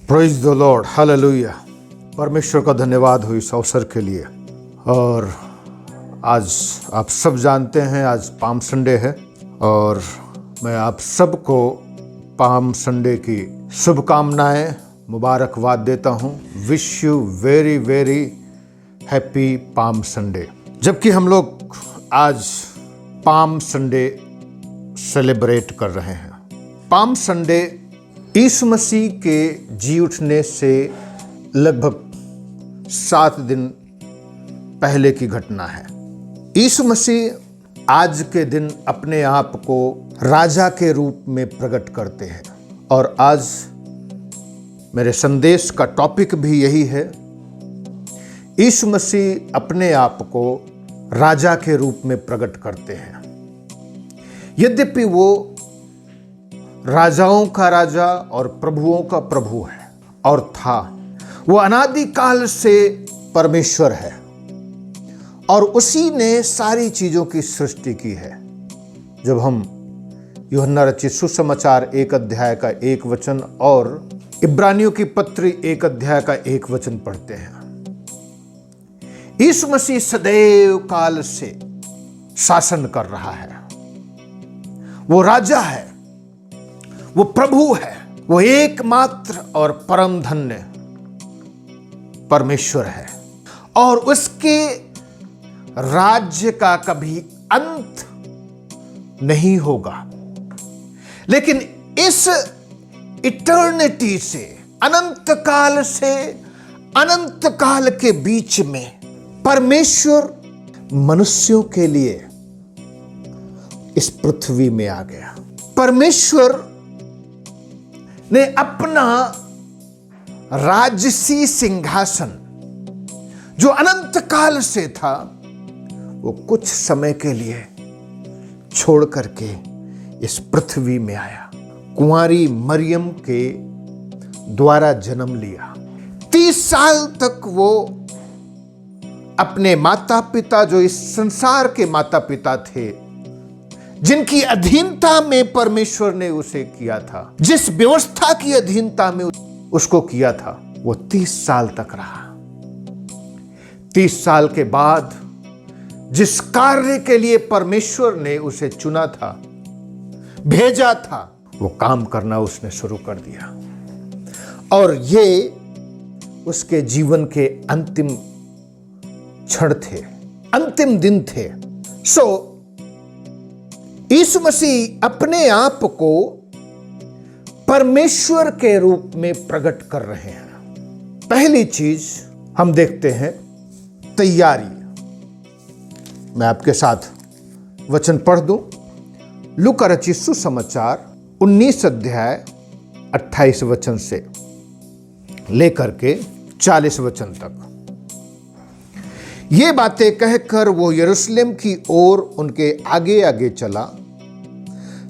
Praise the Lord, hallelujah. परमेश्वर का धन्यवाद हो इस अवसर के लिए। और आज आप सब जानते हैं आज पाम संडे है और मैं आप सबको पाम संडे की शुभकामनाएं मुबारकबाद देता हूं। Wish you very very happy palm Sunday. जबकि हम लोग आज पाम संडे सेलिब्रेट कर रहे हैं। पाम संडे यीशु मसीह के जी उठने से लगभग 7 दिन पहले की घटना है। यीशु मसीह आज के दिन अपने आप को राजा के रूप में प्रकट करते हैं और आज मेरे संदेश का टॉपिक भी यही है। यीशु मसीह अपने आप को राजा के रूप में प्रकट करते हैं। यद्यपि वो राजाओं का राजा और प्रभुओं का प्रभु है और था, वो अनादि काल से परमेश्वर है और उसी ने सारी चीजों की सृष्टि की है। जब हम यूहन्ना रचित सुसमाचार 1 अध्याय का 1 वचन और इब्रानियों की पत्री 1 अध्याय का 1 वचन पढ़ते हैं, यीशु मसीह सदैव काल से शासन कर रहा है। वो राजा है, वो प्रभु है, वो एकमात्र और परम धन्य परमेश्वर है और उसके राज्य का कभी अंत नहीं होगा। लेकिन इस इटर्निटी से, अनंत काल से अनंत काल के बीच में परमेश्वर मनुष्यों के लिए इस पृथ्वी में आ गया। परमेश्वर ने अपना राजसी सिंहासन जो अनंत काल से था, वो कुछ समय के लिए छोड़ करके इस पृथ्वी में आया। कुंवारी मरियम के द्वारा जन्म लिया। 30 साल तक वो अपने माता पिता, जो इस संसार के माता पिता थे, जिनकी अधीनता में परमेश्वर ने उसे किया था, जिस व्यवस्था की अधीनता में उसको किया था, वो 30 साल तक रहा। 30 साल के बाद जिस कार्य के लिए परमेश्वर ने उसे चुना था, भेजा था, वो काम करना उसने शुरू कर दिया और ये उसके जीवन के अंतिम क्षण थे, अंतिम दिन थे। यीशु मसीह अपने आप को परमेश्वर के रूप में प्रकट कर रहे हैं। पहली चीज हम देखते हैं तैयारी। मैं आपके साथ वचन पढ़ दूं। लूका रचित सुसमाचार 19 अध्याय 28 वचन से लेकर के 40 वचन तक। ये बातें कहकर वो यरूशलेम की ओर उनके आगे आगे चला।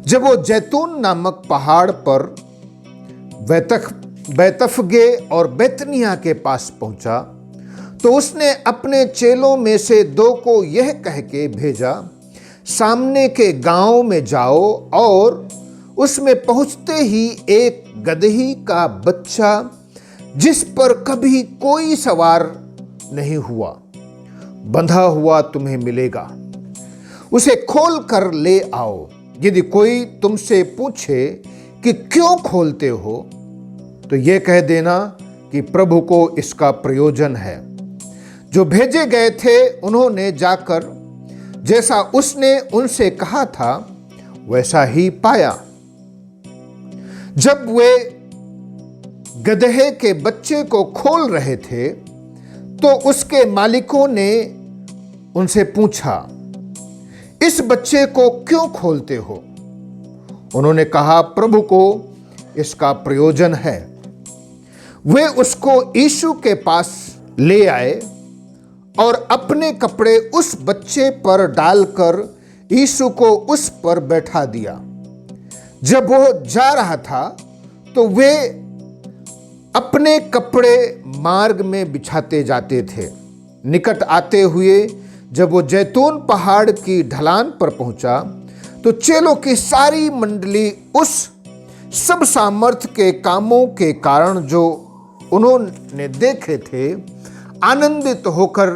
जब वो जैतून नामक पहाड़ पर बैतफगे और बैतनिया के पास पहुंचा तो उसने अपने चेलों में से 2 को यह कह के भेजा, सामने के गांव में जाओ और उसमें पहुंचते ही एक गदही का बच्चा जिस पर कभी कोई सवार नहीं हुआ, बंधा हुआ तुम्हें मिलेगा। उसे खोल कर ले आओ। यदि कोई तुमसे पूछे कि क्यों खोलते हो, तो यह कह देना कि प्रभु को इसका प्रयोजन है। जो भेजे गए थे उन्होंने जाकर जैसा उसने उनसे कहा था वैसा ही पाया। जब वे गदहे के बच्चे को खोल रहे थे तो उसके मालिकों ने उनसे पूछा, इस बच्चे को क्यों खोलते हो? उन्होंने कहा, प्रभु को इसका प्रयोजन है। वे उसको यीशु के पास ले आए और अपने कपड़े उस बच्चे पर डालकर यीशु को उस पर बैठा दिया। जब वो जा रहा था तो वे अपने कपड़े मार्ग में बिछाते जाते थे। निकट आते हुए जब वो जैतून पहाड़ की ढलान पर पहुंचा तो चेलों की सारी मंडली उस सब सामर्थ्य के कामों के कारण जो उन्होंने देखे थे, आनंदित होकर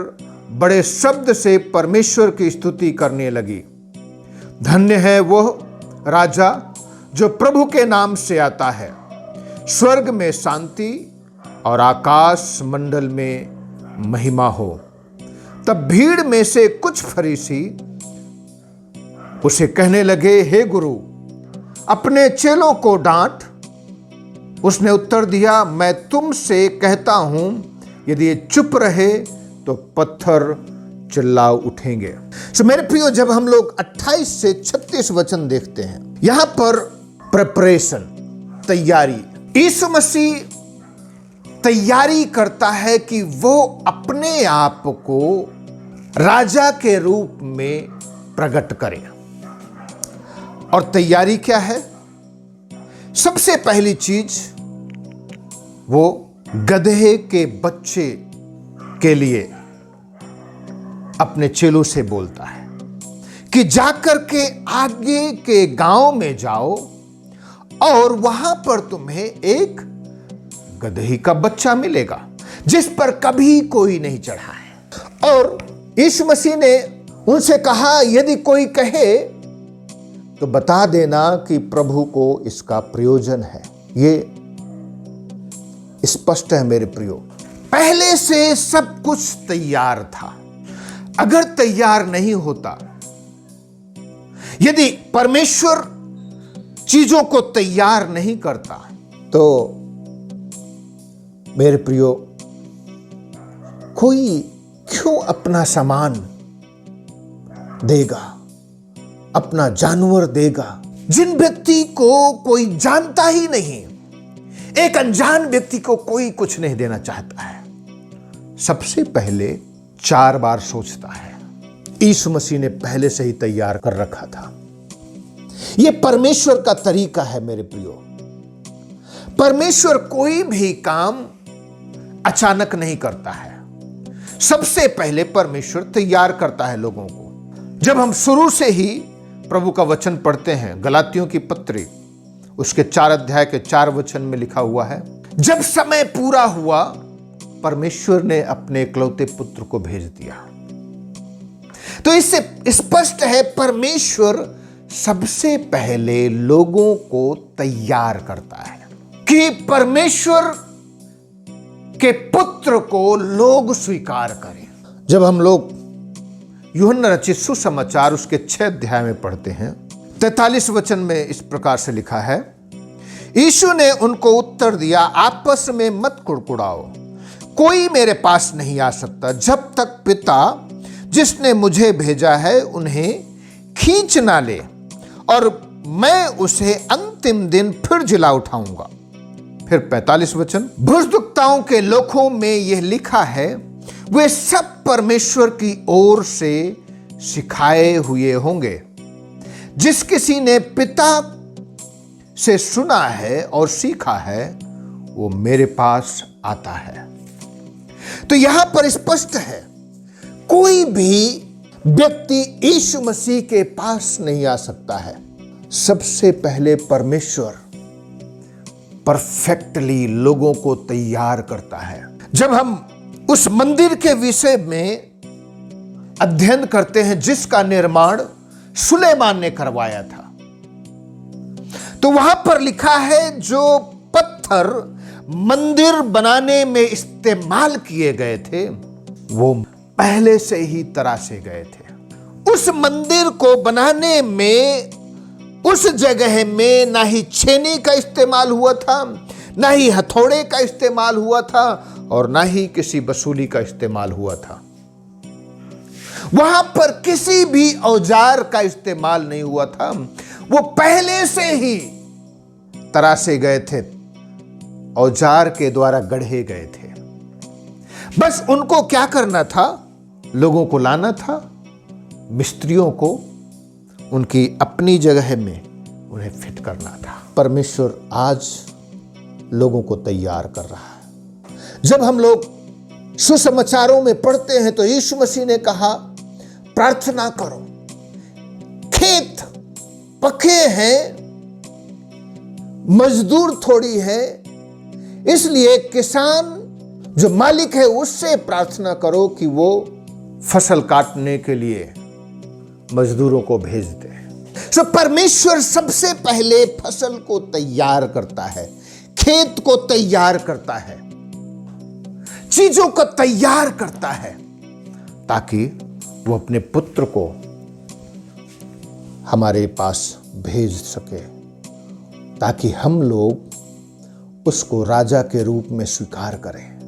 बड़े शब्द से परमेश्वर की स्तुति करने लगी। धन्य है वह राजा जो प्रभु के नाम से आता है, स्वर्ग में शांति और आकाश मंडल में महिमा हो। तब भीड़ में से कुछ फरीसी उसे कहने लगे, हे गुरु, अपने चेलों को डांट। उसने उत्तर दिया, मैं तुमसे कहता हूं, यदि ये चुप रहे तो पत्थर चिल्ला उठेंगे। मेरे प्रियो, जब हम लोग 28 से 36 वचन देखते हैं, यहां पर प्रिपरेशन, तैयारी, यीशु मसीह तैयारी करता है कि वो अपने आप को राजा के रूप में प्रकट करे। और तैयारी क्या है? सबसे पहली चीज, वो गधे के बच्चे के लिए अपने चेलों से बोलता है कि जाकर के आगे के गांव में जाओ और वहां पर तुम्हें एक गधे का बच्चा मिलेगा जिस पर कभी कोई नहीं चढ़ा है। और यीशु मसीह ने उनसे कहा, यदि कोई कहे तो बता देना कि प्रभु को इसका प्रयोजन है। ये स्पष्ट है मेरे प्रियो, पहले से सब कुछ तैयार था। अगर तैयार नहीं होता, यदि परमेश्वर चीजों को तैयार नहीं करता, तो मेरे प्रियो, कोई क्यों अपना सामान देगा, अपना जानवर देगा? जिन व्यक्ति को कोई जानता ही नहीं, एक अनजान व्यक्ति को कोई कुछ नहीं देना चाहता है, सबसे पहले 4 बार सोचता है। यीशु मसीह ने पहले से ही तैयार कर रखा था। यह परमेश्वर का तरीका है मेरे प्रियो। परमेश्वर कोई भी काम अचानक नहीं करता है। सबसे पहले परमेश्वर तैयार करता है लोगों को। जब हम शुरू से ही प्रभु का वचन पढ़ते हैं, गलातियों की पत्री उसके 4 अध्याय के 4 वचन में लिखा हुआ है, जब समय पूरा हुआ परमेश्वर ने अपने इकलौते पुत्र को भेज दिया। तो इससे स्पष्ट है, परमेश्वर सबसे पहले लोगों को तैयार करता है कि परमेश्वर के पुत्र को लोग स्वीकार करें। जब हम लोग यूहन्ना रचित सुसमाचार उसके 6 अध्याय में पढ़ते हैं, 43 वचन में इस प्रकार से लिखा है, यीशु ने उनको उत्तर दिया, आपस में मत कुड़कुड़ाओ, कोई मेरे पास नहीं आ सकता जब तक पिता जिसने मुझे भेजा है उन्हें खींच ना ले, और मैं उसे अंतिम दिन फिर जिला उठाऊंगा। फिर 45 वचन, बुजुर्गताओं के लोकों में यह लिखा है, वे सब परमेश्वर की ओर से सिखाए हुए होंगे। जिस किसी ने पिता से सुना है और सीखा है, वो मेरे पास आता है। तो यहां पर स्पष्ट है, कोई भी व्यक्ति यीशु मसीह के पास नहीं आ सकता है। सबसे पहले परमेश्वर परफेक्टली लोगों को तैयार करता है। जब हम उस मंदिर के विषय में अध्ययन करते हैं जिसका निर्माण सुलेमान ने करवाया था, तो वहां पर लिखा है, जो पत्थर मंदिर बनाने में इस्तेमाल किए गए थे वो पहले से ही तराशे गए थे। उस मंदिर को बनाने में उस जगह में ना ही छेनी का इस्तेमाल हुआ था, ना ही हथौड़े का इस्तेमाल हुआ था, और ना ही किसी बसूली का इस्तेमाल हुआ था। वहां पर किसी भी औजार का इस्तेमाल नहीं हुआ था। वो पहले से ही तराशे गए थे, औजार के द्वारा गढ़े गए थे। बस उनको क्या करना था? लोगों को लाना था, मिस्त्रियों को उनकी अपनी जगह में उन्हें फिट करना था। परमेश्वर आज लोगों को तैयार कर रहा है। जब हम लोग सुसमाचारों में पढ़ते हैं तो यीशु मसीह ने कहा, प्रार्थना करो, खेत पके हैं, मजदूर थोड़ी है, इसलिए किसान जो मालिक है उससे प्रार्थना करो कि वो फसल काटने के लिए मजदूरों को भेज दे। सो परमेश्वर सबसे पहले फसल को तैयार करता है, खेत को तैयार करता है, चीजों को तैयार करता है ताकि वो अपने पुत्र को हमारे पास भेज सके, ताकि हम लोग उसको राजा के रूप में स्वीकार करें।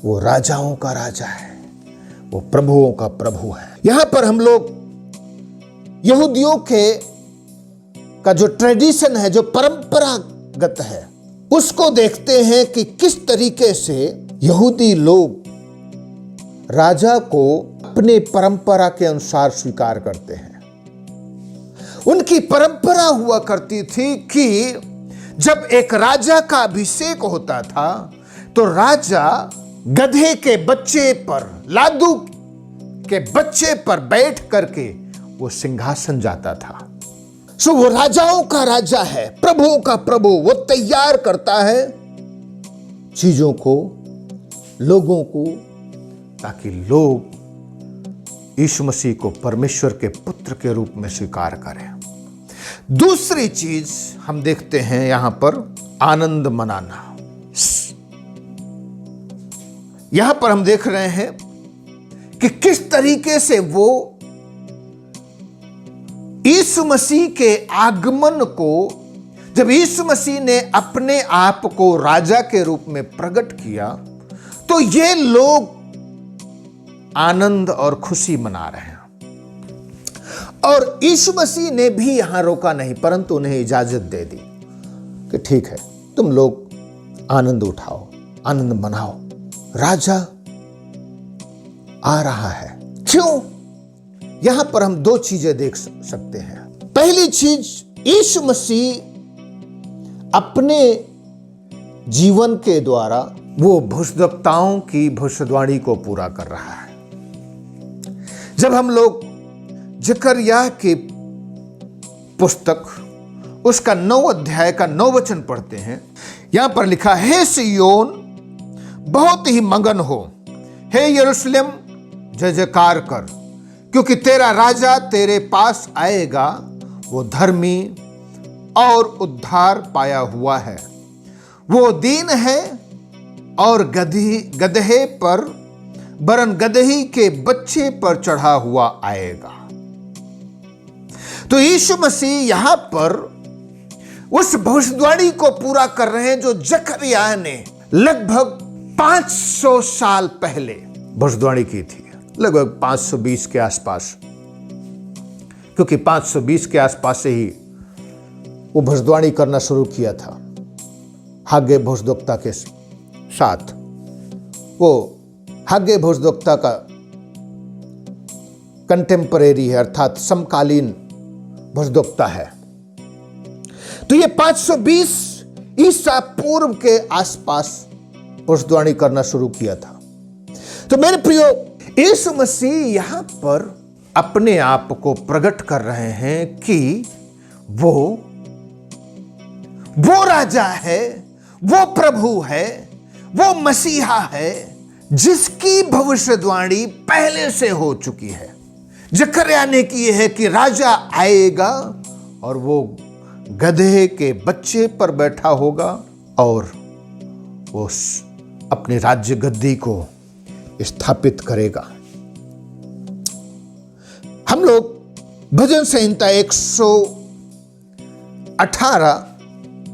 वो राजाओं का राजा है, वो प्रभुओं का प्रभु है। यहां पर हम लोग यहूदियों का जो ट्रेडिशन है, जो परंपरागत है, उसको देखते हैं कि किस तरीके से यहूदी लोग राजा को अपने परंपरा के अनुसार स्वीकार करते हैं। उनकी परंपरा हुआ करती थी कि जब एक राजा का अभिषेक होता था तो राजा गधे के बच्चे पर, लादू के बच्चे पर बैठ करके वो सिंहासन जाता था। सो वो राजाओं का राजा है, प्रभुओं का प्रभु। वो तैयार करता है चीजों को, लोगों को, ताकि लोग यीशु मसीह को परमेश्वर के पुत्र के रूप में स्वीकार करें। दूसरी चीज हम देखते हैं यहां पर आनंद मनाना। यहां पर हम देख रहे हैं कि किस तरीके से वो यीशु मसीह के आगमन को, जब यीशु मसीह ने अपने आप को राजा के रूप में प्रकट किया तो ये लोग आनंद और खुशी मना रहे हैं। और यीशु मसीह ने भी यहां रोका नहीं, परंतु उन्हें इजाजत दे दी कि ठीक है, तुम लोग आनंद उठाओ, आनंद मनाओ, राजा आ रहा है। क्यों? यहां पर हम दो चीजें देख सकते हैं। पहली चीज, यीशु मसीह अपने जीवन के द्वारा वो भविष्यद्वक्ताओं की भविष्यवाणी को पूरा कर रहा है। जब हम लोग जकरिया की पुस्तक उसका 9 अध्याय का 9 वचन पढ़ते हैं, यहां पर लिखा, हे सिय्योन बहुत ही मगन हो, हे यरूशलेम जय जयकार कर, क्योंकि तेरा राजा तेरे पास आएगा, वो धर्मी और उद्धार पाया हुआ है, वो दीन है और गदहे पर, वरन गदही के बच्चे पर चढ़ा हुआ आएगा। तो यीशु मसीह यहां पर उस भविष्यवाणी को पूरा कर रहे हैं जो जकरिया ने लगभग 500 साल पहले भविष्यवाणी की थी, लगभग 520 के आसपास, क्योंकि 520 के आसपास से ही वो भविष्यवाणी करना शुरू किया था हागे भविष्यद्वक्ता के साथ। वो हागे भविष्यद्वक्ता का कंटेम्परेरी है, अर्थात समकालीन भविष्यद्वक्ता है। तो ये 520 ईसा पूर्व के आसपास भविष्यवाणी करना शुरू किया था। तो मेरे प्रियो, यीशु मसीह यहां पर अपने आप को प्रकट कर रहे हैं कि वो राजा है, वो प्रभु है, वो मसीहा है जिसकी भविष्यवाणी पहले से हो चुकी है। जकरिया ने की है कि राजा आएगा और वो गधे के बच्चे पर बैठा होगा और वो अपने राज्य गद्दी को स्थापित करेगा। हम लोग भजन संहिता 118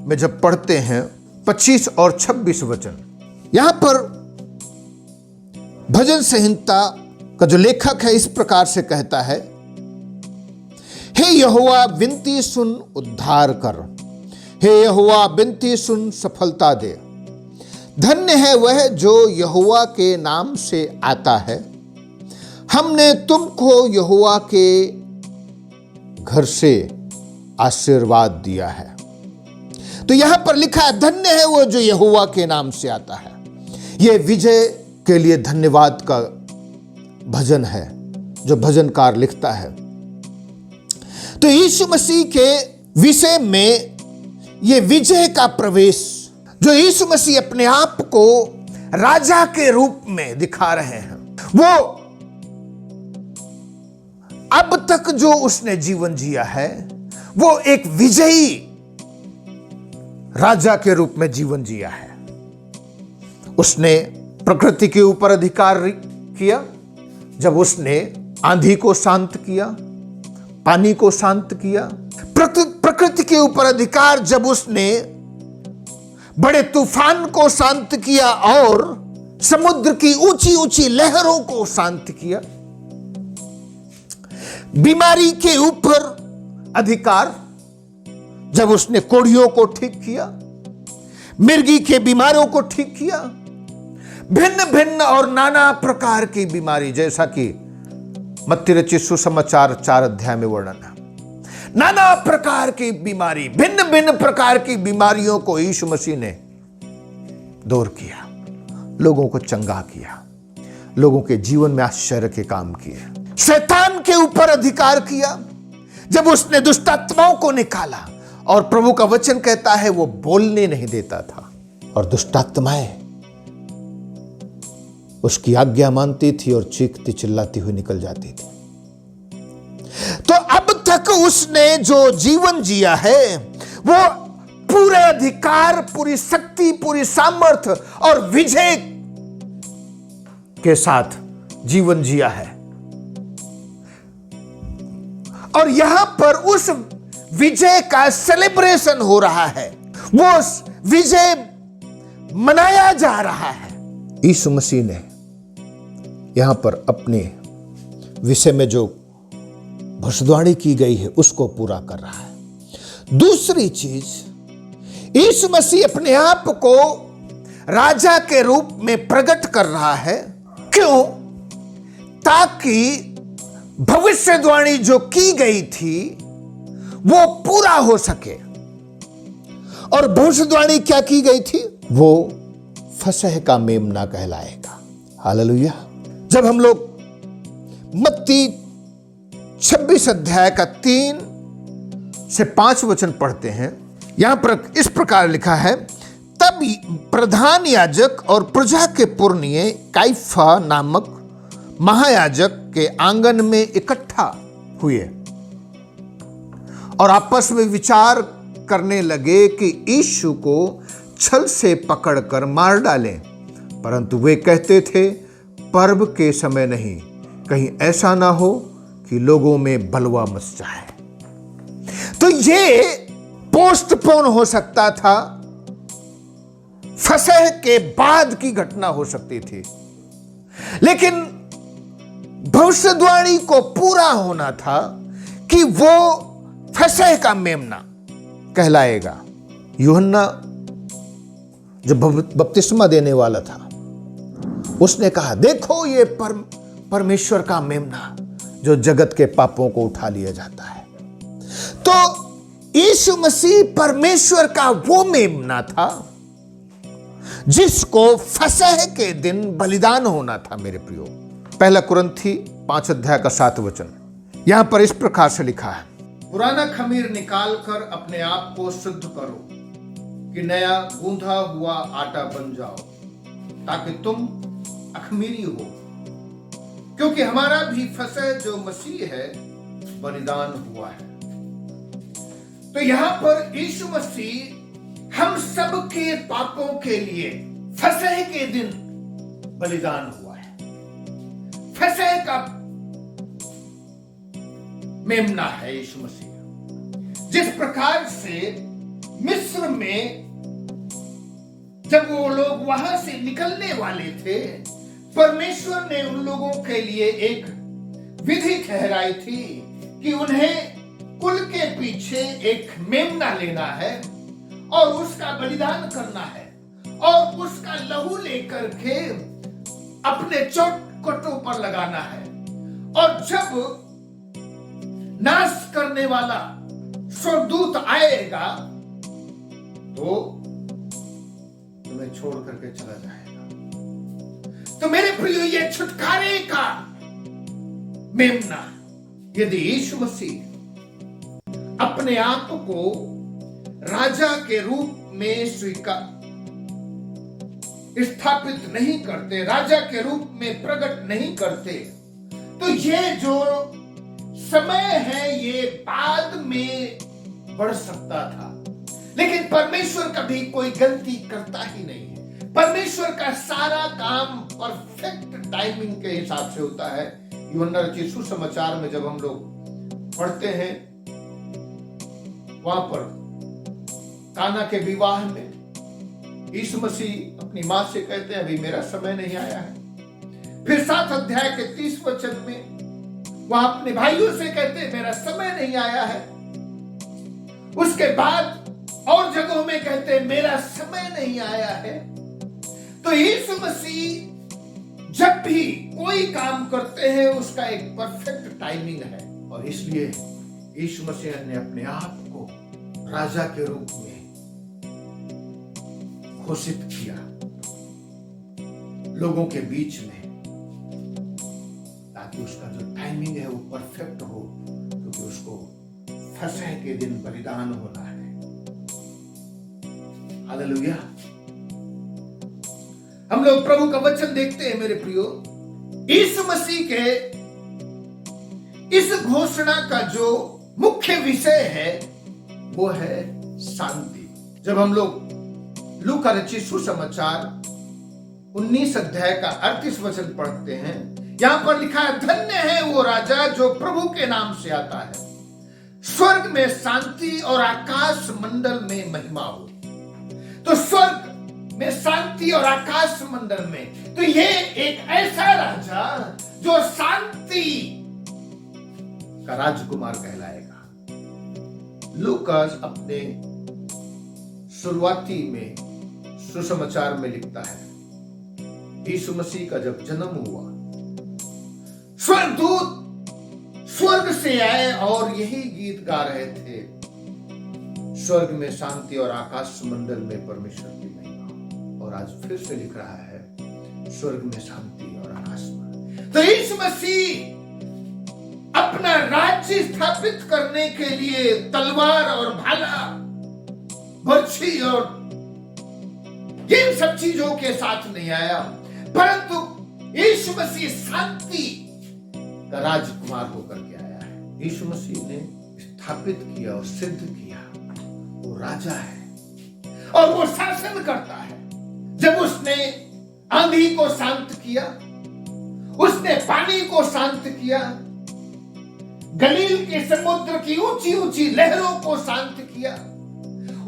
में जब पढ़ते हैं 25 और 26 वचन, यहां पर भजन संहिता का जो लेखक है इस प्रकार से कहता है, हे यहोवा विनती सुन उद्धार कर, हे यहोवा विनती सुन सफलता दे। धन्य है वह जो यहोवा के नाम से आता है, हमने तुमको यहोवा के घर से आशीर्वाद दिया है। तो यहां पर लिखा है, धन्य है वो जो यहोवा के नाम से आता है। यह विजय के लिए धन्यवाद का भजन है जो भजनकार लिखता है। तो यीशु मसीह के विषय में यह विजय का प्रवेश जो यीशु मसीह अपने आप को राजा के रूप में दिखा रहे हैं, वो अब तक जो उसने जीवन जिया है वो एक विजयी राजा के रूप में जीवन जिया है। उसने प्रकृति के ऊपर अधिकार किया, जब उसने आंधी को शांत किया, पानी को शांत किया। प्रकृति के ऊपर अधिकार जब उसने बड़े तूफान को शांत किया और समुद्र की ऊंची ऊंची लहरों को शांत किया। बीमारी के ऊपर अधिकार जब उसने कोढ़ियों को ठीक किया, मिर्गी के बीमारों को ठीक किया। भिन्न भिन्न और नाना प्रकार की बीमारी, जैसा कि मत्ती रचित सुसमाचार 4 अध्याय में वर्णन है, नाना प्रकार की बीमारी, भिन्न भिन्न प्रकार की बीमारियों को यीशु मसीह ने दूर किया, लोगों को चंगा किया, लोगों के जीवन में आश्चर्य के काम किए। शैतान के ऊपर अधिकार किया जब उसने दुष्ट आत्माओं को निकाला, और प्रभु का वचन कहता है वो बोलने नहीं देता था और दुष्ट आत्माएं उसकी आज्ञा मानती थी और चीखती चिल्लाती हुई निकल जाती थी। तो अब तक उसने जो जीवन जिया है वो पूरे अधिकार, पूरी शक्ति, पूरी सामर्थ्य और विजय के साथ जीवन जिया है। और यहां पर उस विजय का सेलिब्रेशन हो रहा है, वो विजय मनाया जा रहा है। यीशु मसीह ने यहां पर अपने विषय में जो भविष्यवाणी की गई है उसको पूरा कर रहा है। दूसरी चीज, यीशु मसीह अपने आप को राजा के रूप में प्रकट कर रहा है। क्यों? ताकि भविष्यवाणी जो की गई थी वो पूरा हो सके। और भविष्यवाणी क्या की गई थी? वो फसह का मेमना कहलाएगा। हालेलुया। जब हम लोग मत्ती 26 अध्याय का 3 से 5 वचन पढ़ते हैं, यहां पर इस प्रकार लिखा है, तब प्रधान याजक और प्रजा के पुरनिये काइफा नामक महायाजक के आंगन में इकट्ठा हुए और आपस में विचार करने लगे कि यीशु को छल से पकड़कर मार डालें, परंतु वे कहते थे, पर्व के समय नहीं, कहीं ऐसा ना हो कि लोगों में बलवा मच जाए। तो ये पोस्टपोन हो सकता था, फसह के बाद की घटना हो सकती थी, लेकिन भविष्यवाणी को पूरा होना था कि वो फसह का मेमना कहलाएगा। यूहन्ना जो बपतिस्मा देने वाला था, उसने कहा, देखो ये परमेश्वर का मेमना जो जगत के पापों को उठा लिया जाता है। तो यीशु मसीह परमेश्वर का वो मेमना था जिसको फसह के दिन बलिदान होना था। मेरे प्रियो, 1 कुरिन्थी 5 अध्याय का 7 वचन यहां पर इस प्रकार से लिखा है, पुराना खमीर निकाल कर अपने आप को शुद्ध करो कि नया गूंधा हुआ आटा बन जाओ, ताकि तुम अखमीरी हो, क्योंकि हमारा भी फसह जो मसीह है बलिदान हुआ है। तो यहां पर यीशु मसीह हम सब के पापों के लिए फसह के दिन बलिदान हुआ है। फसह का मेमना है यीशु मसीह। जिस प्रकार से मिस्र में जब वो लोग वहां से निकलने वाले थे, परमेश्वर ने उन लोगों के लिए एक विधि ठहराई थी कि उन्हें कुल के पीछे एक मेमना लेना है और उसका बलिदान करना है और उसका लहू लेकर के अपने चौखटों पर लगाना है, और जब नाश करने वाला स्वर्गदूत आएगा तो तुम्हें छोड़ करके चला जाएगा। तो मेरे प्रियो, ये छुटकारे का मेमना, यदि यीशु मसीह अपने आप को राजा के रूप में स्थापित नहीं करते, राजा के रूप में प्रकट नहीं करते, तो ये जो समय है ये बाद में बढ़ सकता था। लेकिन परमेश्वर कभी कोई गलती करता ही नहीं है। परमेश्वर का सारा काम परफेक्ट टाइमिंग के हिसाब से होता है। यूहन्ना रचित सुसमाचार में जब हम लोग पढ़ते हैं, वहां पर काना के विवाह में यीशु मसीह अपनी मां से कहते हैं, अभी मेरा समय नहीं आया है। फिर 7 अध्याय के 30 वचन में वह अपने भाइयों से कहते हैं, मेरा समय नहीं आया है। उसके बाद और जगहों में कहते हैं, मेरा समय नहीं आया है। तो यीशु मसीह जब भी कोई काम करते हैं उसका एक परफेक्ट टाइमिंग है, और इसलिए यीशु मसीह ने अपने आप को राजा के रूप में घोषित किया लोगों के बीच में, ताकि उसका जो टाइमिंग है वो परफेक्ट हो, क्योंकि उसको फसह के दिन बलिदान होना है। हालेलुया। हम लोग प्रभु का वचन देखते हैं मेरे प्रियो। यीशु मसीह के इस घोषणा का जो मुख्य विषय है वो है शांति। जब हम लोग लूका रचित सुसमाचार 19 अध्याय का 38 वचन पढ़ते हैं, यहां पर लिखा है, धन्य है वो राजा जो प्रभु के नाम से आता है, स्वर्ग में शांति और आकाश मंडल में महिमा हो। तो स्वर्ग में शांति और आकाश मंडल में, तो ये एक ऐसा राजा जो शांति का राजकुमार कहलाएगा। लूकास अपने शुरुआती में सुसमाचार में लिखता है, यीशु मसीह का जब जन्म हुआ, स्वर्गदूत स्वर्ग से आए और यही गीत गा रहे थे, स्वर्ग में शांति और आकाश मंडल में परमेश्वर की महिमा। और आज फिर से लिख रहा है, स्वर्ग में शांति और आकाश मंडल। तो यीशु मसीह अपना राज्य स्थापित करने के लिए तलवार और भाला, बर्छी और इन सब चीजों के साथ नहीं आया, परंतु यीशु मसीह शांति का राजकुमार होकर के आया है। यीशु मसीह ने स्थापित किया और सिद्ध किया, वो राजा है और वो शासन करता है। जब उसने आंधी को शांत किया, उसने पानी को शांत किया, गलील के समुद्र की ऊंची ऊंची लहरों को शांत किया,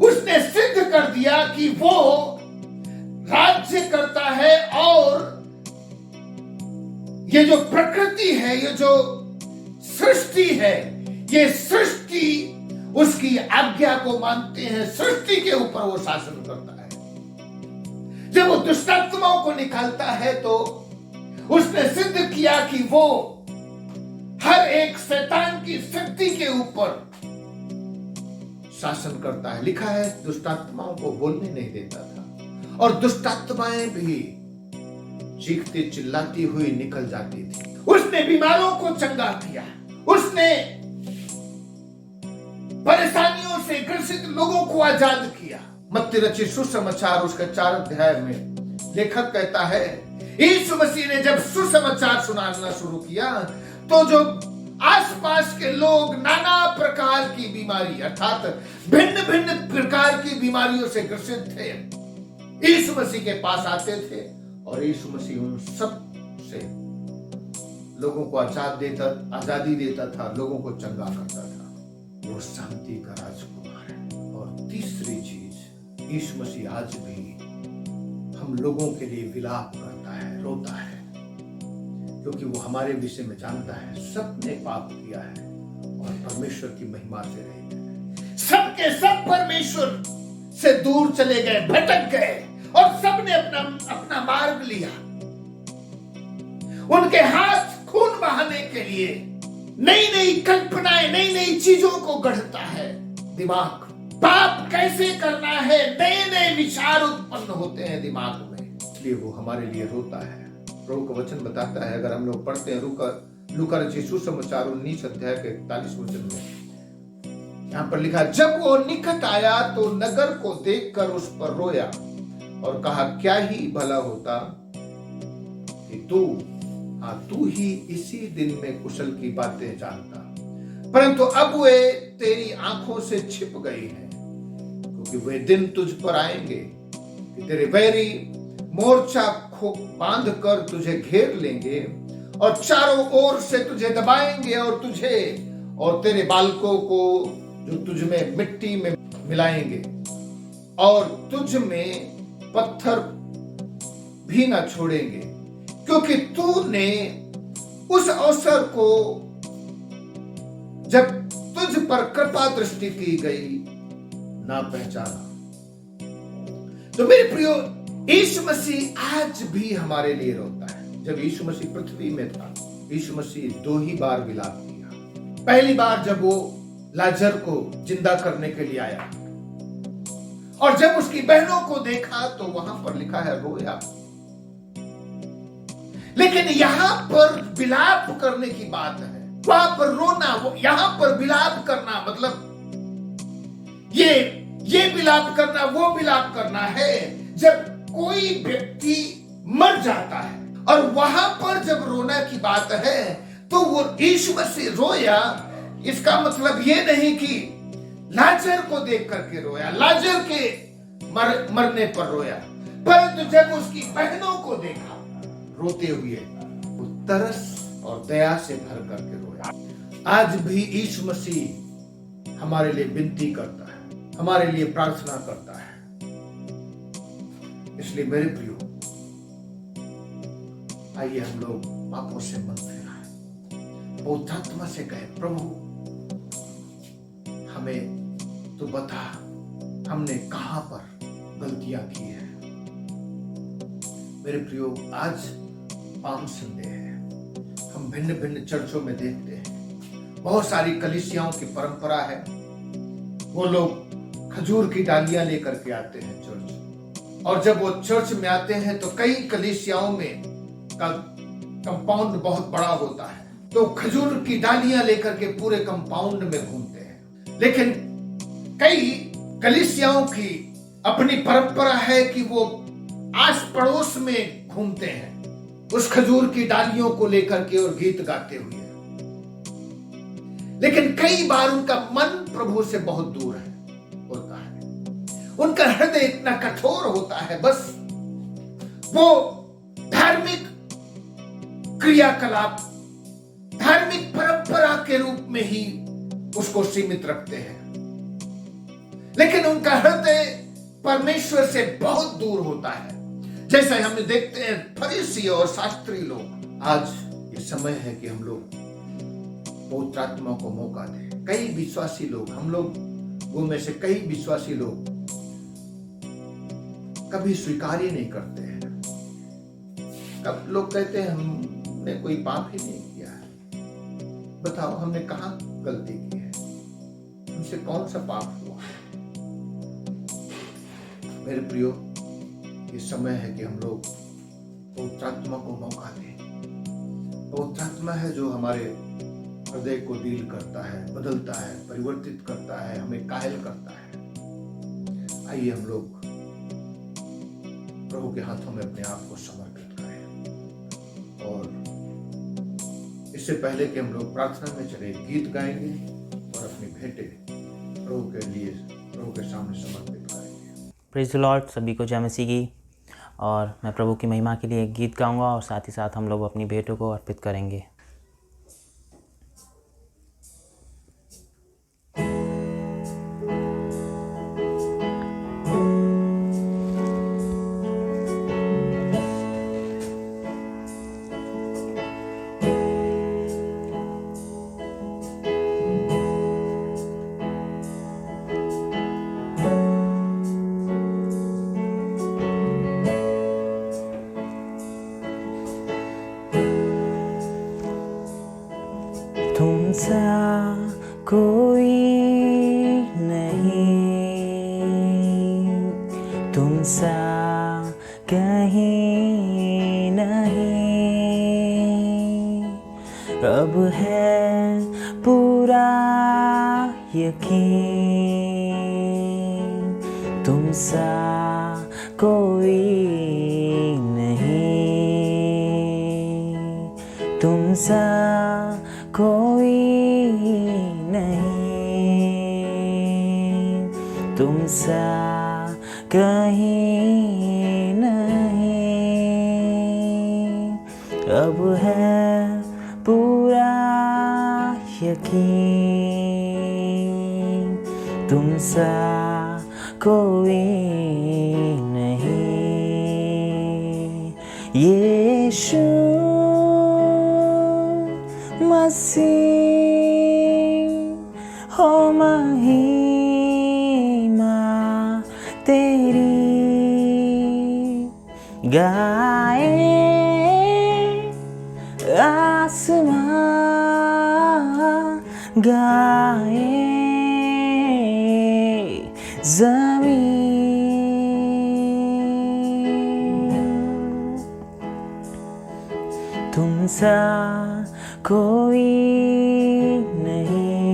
उसने सिद्ध कर दिया कि वो राज्य करता है। और ये जो प्रकृति है, ये जो सृष्टि है, ये सृष्टि उसकी आज्ञा को मानते हैं, सृष्टि के ऊपर वो शासन करता है। जब वो दुष्टात्माओं को निकालता है तो उसने सिद्ध किया कि वो हर एक शैतान की शक्ति के ऊपर शासन करता है। लिखा है, दुष्टात्माओं को बोलने नहीं देता था और दुष्टात्माएं भी चीखती चिल्लाती हुई निकल जाती थी। उसने बीमारों को चंगा किया, उसने परेशानियों से ग्रसित लोगों को आजाद किया। मत्ती रचित सुसमाचार उसका 4 अध्याय में लेखक कहता है, यीशु मसीह ने जब सुसमाचार सुनाना शुरू किया तो जो आसपास के लोग नाना प्रकार की बीमारी अर्थात भिन्न भिन्न प्रकार की बीमारियों से ग्रसित थे, यीशु मसीह के पास आते थे और यीशु मसीह उन सब से लोगों को आजादी देता था, लोगों को चंगा करता था। वो शांति का राजकुमार है। और तीसरी चीज, यीशु मसीह आज भी हम लोगों के लिए विलाप करता है, रोता है, क्योंकि वो हमारे विषय में जानता है सबने पाप किया है और परमेश्वर की महिमा से रहित है। सबके सब परमेश्वर से दूर चले गए, भटक गए और सबने अपना मार्ग लिया। उनके हाथ खून बहाने के लिए नई नई कल्पनाएं, नई नई चीजों को गढ़ता है दिमाग। पाप कैसे करना है, नए नए विचार उत्पन्न होते हैं दिमाग में, इसलिए वो हमारे लिए रोता है। प्रभु का वचन बताता है, अगर हम लोग पढ़ते हैं लूका रचित सुसमाचार 19 अध्याय के 41 वचन में, यहां पर लिखा, जब वो निकट आया तो नगर को देखकर उस पर रोया और कहा, क्या ही भला होता कि तू ही इसी दिन में कुशल की बातें जानता, परंतु अब वे तेरी आंखों से छिप गई हैं, क्योंकि वे दिन तुझ पर आएंगे कि तेरे बैरी मोर्चा बांध कर तुझे घेर लेंगे और चारों ओर से तुझे दबाएंगे और तुझे और तेरे बालकों को जो तुझ में मिट्टी में मिलाएंगे और तुझ में पत्थर भी न छोड़ेंगे, क्योंकि तूने उस अवसर को जब तुझ पर कृपा दृष्टि की गई ना पहचाना। तो मेरे प्रियो, यीशु मसीह आज भी हमारे लिए रोता है। जब यीशु मसीह पृथ्वी में था, यीशु मसीह 2 ही बार विलाप किया। पहली बार जब वो लाजर को जिंदा करने के लिए आया और जब उसकी बहनों को देखा तो वहां पर लिखा है रोया। लेकिन यहां पर विलाप करने की बात है, वहां पर रोना, यहां पर विलाप करना मतलब ये विलाप करना, वो विलाप करना है जब कोई व्यक्ति मर जाता है। और वहां पर जब रोना की बात है तो वो यीशु मसीह रोया। इसका मतलब ये नहीं कि लाजर को देख करके रोया, लाजर के मरने पर रोया, परंतु जब उसकी बहनों को देखा रोते हुए, वो तरस और दया से भर करके रोया। आज भी यीशु मसीह हमारे लिए विनती करता है, हमारे लिए प्रार्थना करता है। इसलिए मेरे प्रियो, आइए हम लोग पापों से मन फिराएं, पवित्र आत्मा से कहें, प्रभु हमें तो बता, हमने कहां पर गलतियां की है। मेरे प्रियो, आज पाम संडे है। हम भिन्न भिन्न चर्चों में देखते हैं, बहुत सारी कलीसियाओं की परंपरा है। वो लोग खजूर की डालियां लेकर के आते हैं चर्च, और जब वो चर्च में आते हैं तो कई कलीसियाओं में का कंपाउंड बहुत बड़ा होता है, तो खजूर की डालियां लेकर के पूरे कंपाउंड में घूमते हैं। लेकिन कई कलीसियाओं की अपनी परंपरा है कि वो आस पड़ोस में घूमते हैं उस खजूर की डालियों को लेकर के और गीत गाते हुए। लेकिन कई बार उनका मन प्रभु से बहुत दूर होता है, उनका हृदय इतना कठोर होता है, बस वो धार्मिक क्रियाकलाप, धार्मिक परंपरा के रूप में ही उसको सीमित रखते हैं। लेकिन उनका हृदय परमेश्वर से बहुत दूर होता है। जैसे हम देखते हैं फरीसी और शास्त्री लोग। आज ये समय है कि हम लोग पवित्र आत्मा को मौका दें। कई विश्वासी लोग, हम लोग वो में से कई विश्वासी लोग कभी स्वीकार ही नहीं करते हैं। कब लोग कहते हैं हमने कोई पाप ही नहीं किया है। बताओ, हमने कहां गलती की है? हमसे कौन सा पाप हुआ? मेरे प्रियो, ये समय है कि हम लोग पवित्र आत्मा को मौका दें। पवित्र आत्मा है जो हमारे हृदय को डील करता है, बदलता है, परिवर्तित करता है, हमें कायल करता है। आइए हम लोग प्रभु के हाथों में अपने आप को समर्पित करें। और इससे पहले कि हम लोग प्रार्थना में चले, गीत गाएंगे और अपनी भेंटें प्रभु के लिए, प्रभु के सामने समर्पित करेंगे। Praise the Lord. सभी को जय मसीह की। और मैं प्रभु की महिमा के लिए एक गीत गाऊंगा और साथ ही साथ हम लोग अपनी भेंटों को अर्पित करेंगे। तुमसा कोई नहीं, तुमसा कहीं नहीं, अब है पूरा यकीन, तुमसा कोई नहीं, तुम सा कोई नहीं, तुम सा कहीं नहीं। अब है पूरा यकीन, तुम सा कोई नहीं। यीशु मसीह हो महिमा तेरी, गाए आसमां, गाए ज़मीन। तुम सा कोई नहीं,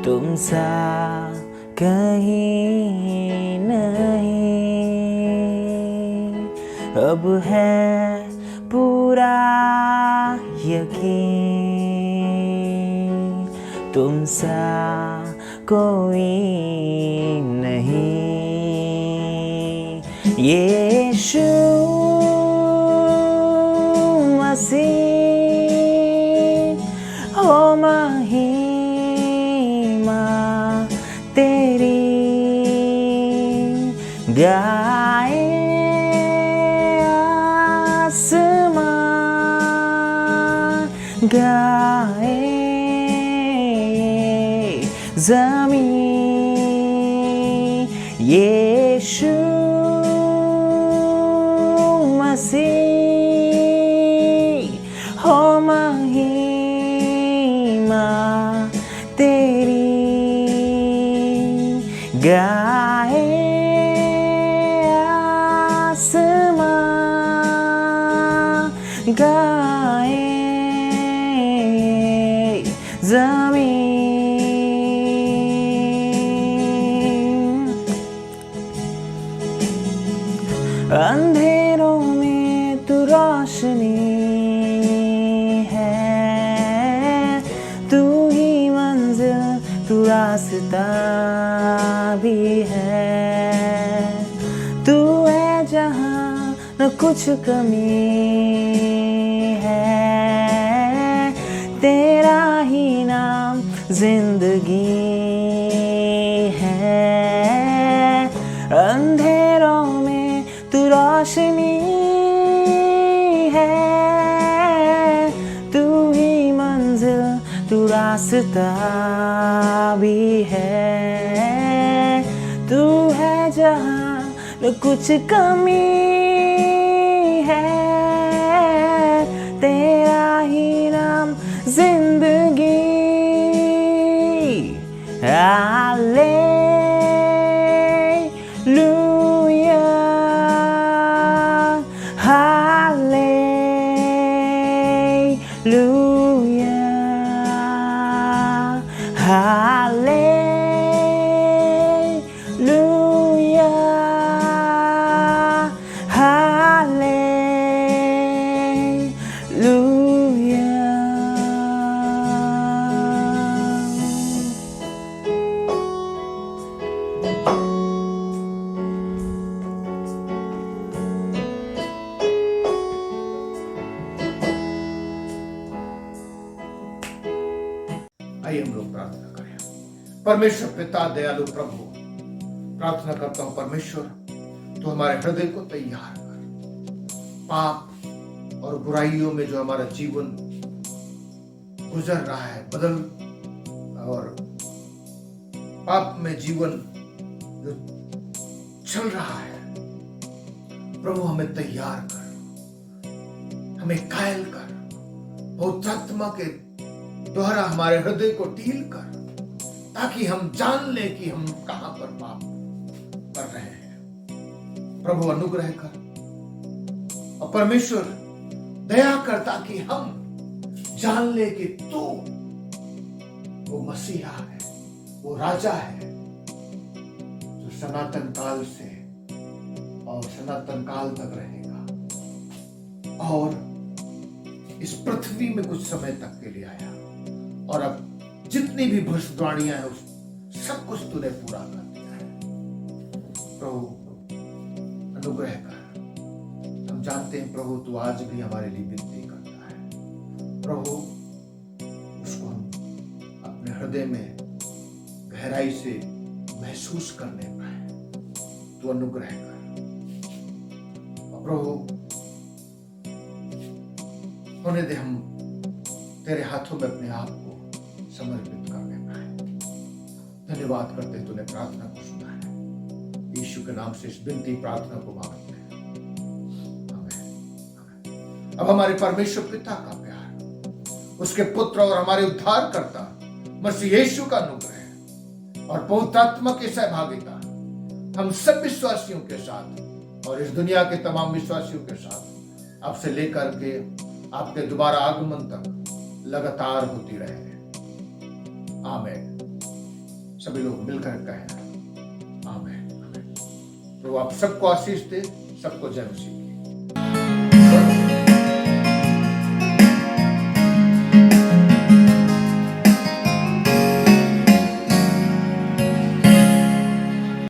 तुम सा कहीं नहीं। अब है पूरा यकीन, तुम सा कोई नहीं। यीशु मसीह हो महिमा तेरी, गाए आसमां, गाए ज़मीन। यीशु मसीह हो महिमा तेरी, गाए आसमां, गाए ज़मीन। अंधेरों में तू रोशनी है, तू ही मंजिल, तू रास्ता भी है। तू है जहाँ न कुछ कमी है, तेरा ही नाम जिंदगी है। अंधेरों में तू रोशनी है, तू ही मंजिल, तू रास्ता भी है। तू है जहाँ न कुछ कमी है, तेरा ही नाम जिंदगी। Hallelujah, hallelujah, hallelujah, hallelujah. आइए हम लोग प्रार्थना करें। परमेश्वर पिता दयालु प्रभु, प्रार्थना करता हूं परमेश्वर तो हमारे हृदय को तैयार कर, पाप और बुराइयों में जो हमारा जीवन गुजर रहा है बदल, और पाप में जीवन जो चल रहा है प्रभु हमें तैयार कर, हमें कायल कर, पवित्र आत्मा के द्वारा हमारे हृदय को ढील कर, ताकि हम जान ले कि हम कहां पर पाप कर रहे हैं। प्रभु अनुग्रह कर और परमेश्वर दया कर, ताकि हम जान ले कि तू वो मसीहा है, वो राजा है जो सनातन काल से और सनातन काल तक रहेगा, और इस पृथ्वी में कुछ समय तक के लिए आया, और अब जितनी भी भविष्यवाणियां हैं उस सब कुछ तूने पूरा कर दिया है। प्रभु अनुग्रह कर। हम जानते हैं प्रभु तू आज भी हमारे लिए विनती करता है। प्रभु उसको हम अपने हृदय में गहराई से महसूस करने पाए। तू अनुग्रह कर। और प्रभु होने दे हम तेरे हाथों में अपने आप को समर्पित करने पाए। धन्यवाद करते हैं तूने प्रार्थना को सुना है। यीशु के नाम से इस विनती प्रार्थना को मांगते हैं, आमीन। अब हमारे परमेश्वर पिता का प्यार, उसके पुत्र और हमारे उद्धारकर्ता मसीह यीशु का अनुग्रह और पवित्र आत्मा की सहभागिता हम सब विश्वासियों के साथ और इस दुनिया के तमाम विश्वासियों के साथ अब से लेकर के आपके दोबारा आगमन तक लगातार होती रहे। आमीन। सभी लोग मिलकर कहें आमीन। तो आप सबको आशीष दे, सबको जय मसीह।